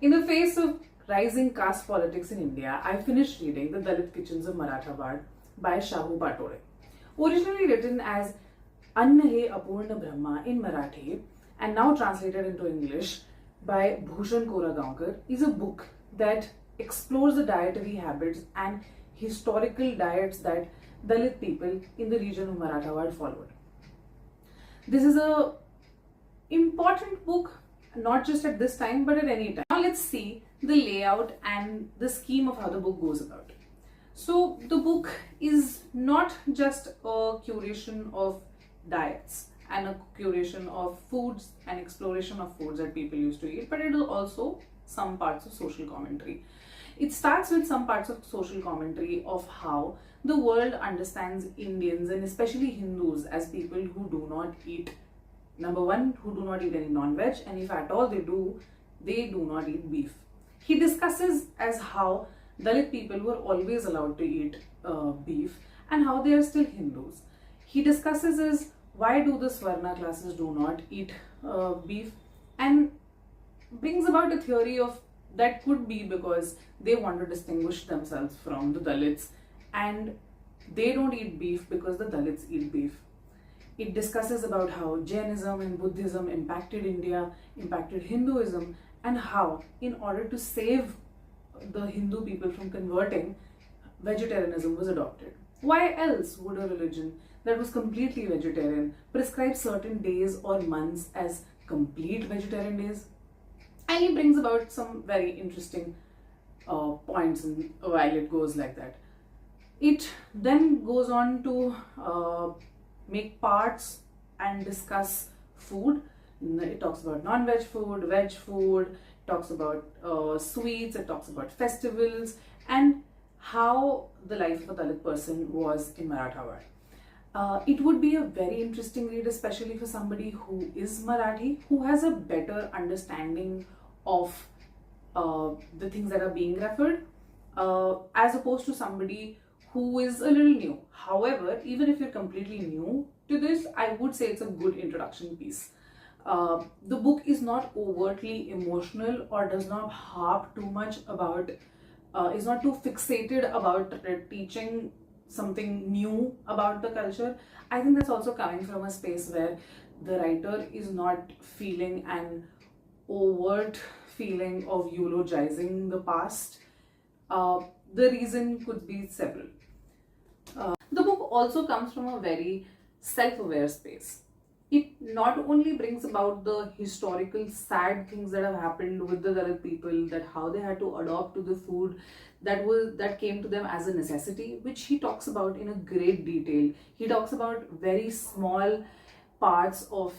In the face of rising caste politics in India, I finished reading The Dalit Kitchens of Marathawad by Shahu Patole. Originally written as Anha, apoorna bhrama in Marathi and now translated into English by Bhushan Koragaonkar, is a book that explores the dietary habits and historical diets that Dalit people in the region of Marathawad followed. This is a important book, not just at this time but at any time. Now let's see the layout and the scheme of how the book goes about. So the book is not just a curation of diets and a curation of foods and exploration of foods that people used to eat, but it is also some parts of social commentary. It starts with some parts of social commentary of how the world understands Indians and especially Hindus as people who do not eat, number one, who do not eat any non-veg, and if at all they do not eat beef. He discusses as how Dalit people were always allowed to eat beef and how they are still Hindus. He discusses as why do the Swarna classes do not eat beef, and brings about a theory of that could be because they want to distinguish themselves from the Dalits and they don't eat beef because the Dalits eat beef. It discusses about how Jainism and Buddhism impacted India, impacted Hinduism, and how in order to save the Hindu people from converting, vegetarianism was adopted. Why else would a religion that was completely vegetarian prescribe certain days or months as complete vegetarian days? And he brings about some very interesting points while it goes like that. It then goes on to make parts and discuss food. It talks about non-veg food, veg food, talks about sweets, it talks about festivals and how the life of a Dalit person was in Marathawad. It would be a very interesting read, especially for somebody who is Marathi, who has a better understanding of the things that are being referred, as opposed to somebody who is a little new. However, even if you're completely new to this, I would say it's a good introduction piece. The book is not overtly emotional or does not harp too much about, is not too fixated about teaching something new about the culture. I think that's also coming from a space where the writer is not feeling an overt feeling of eulogizing the past. The reason could be several. The book also comes from a very self-aware space. It not only brings about the historical sad things that have happened with the Dalit people, that how they had to adopt to the food that came to them as a necessity, which he talks about in a great detail. He talks about very small parts of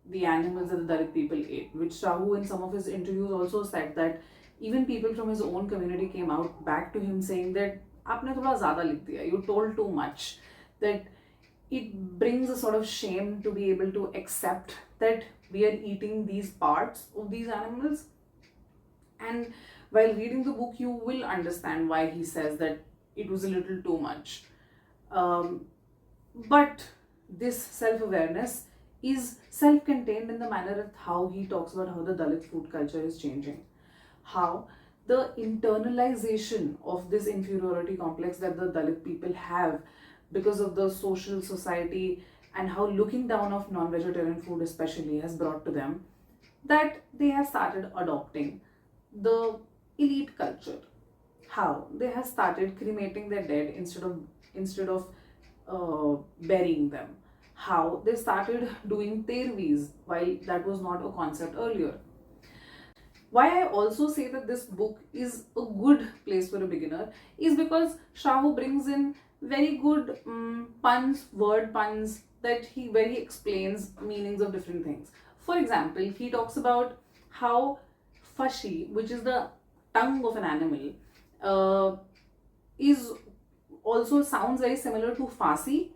the animals that the Dalit people ate, which Shahu in some of his interviews also said that even people from his own community came out back to him saying that "Aapne thoda zyada likh diya, you told too much." That it brings a sort of shame to be able to accept that we are eating these parts of these animals. And while reading the book, you will understand why he says that it was a little too much. But this self-awareness is self-contained in the manner of how he talks about how the Dalit food culture is changing. How the internalization of this inferiority complex that the Dalit people have because of the social society and how looking down of non-vegetarian food especially has brought to them, that they have started adopting the elite culture. How they have started cremating their dead instead of burying them. How they started doing teravis while that was not a concept earlier. Why I also say that this book is a good place for a beginner is because Shahu brings in very good puns, word puns, where he explains meanings of different things. For example, he talks about how fashi, which is the tongue of an animal, is also sounds very similar to fasi,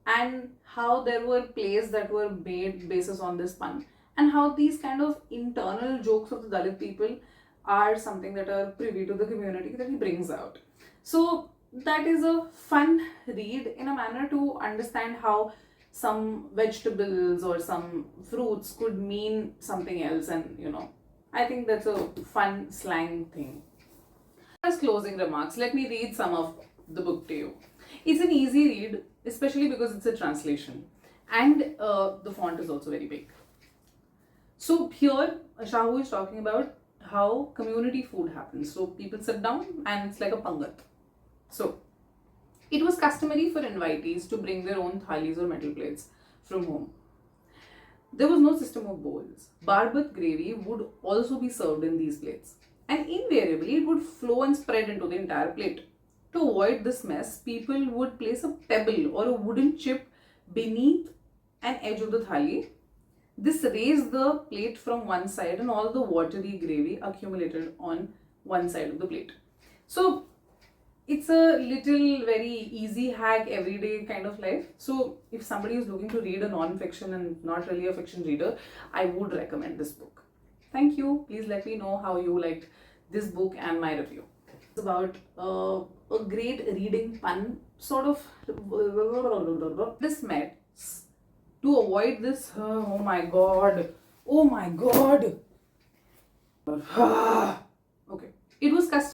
and how there were plays that were made basis on this pun, and how these kind of internal jokes of the Dalit people are something that are privy to the community that he brings out. So that is a fun read in a manner to understand how some vegetables or some fruits could mean something else, and I think that's a fun slang thing. As closing remarks, let me read some of the book to you. It's an easy read, especially because it's a translation, and the font is also very big. So here, Shahu is talking about how community food happens. So people sit down and it's like a pangat. So it was customary for invitees to bring their own thalis or metal plates from home. There was no system of bowls. Barbat gravy would also be served in these plates, and invariably it would flow and spread into the entire plate. To avoid this mess, people would place a pebble or a wooden chip beneath an edge of the thali. This raised the plate from one side and all the watery gravy accumulated on one side of the plate. So it's a little very easy hack, everyday kind of life. So if somebody is looking to read a non-fiction and not really a fiction reader, I would recommend this book. Thank you. Please let me know how you liked this book and my review. It's about a great reading pun, sort of. This met to avoid this. Oh my god. Oh my god. Okay. It was custom.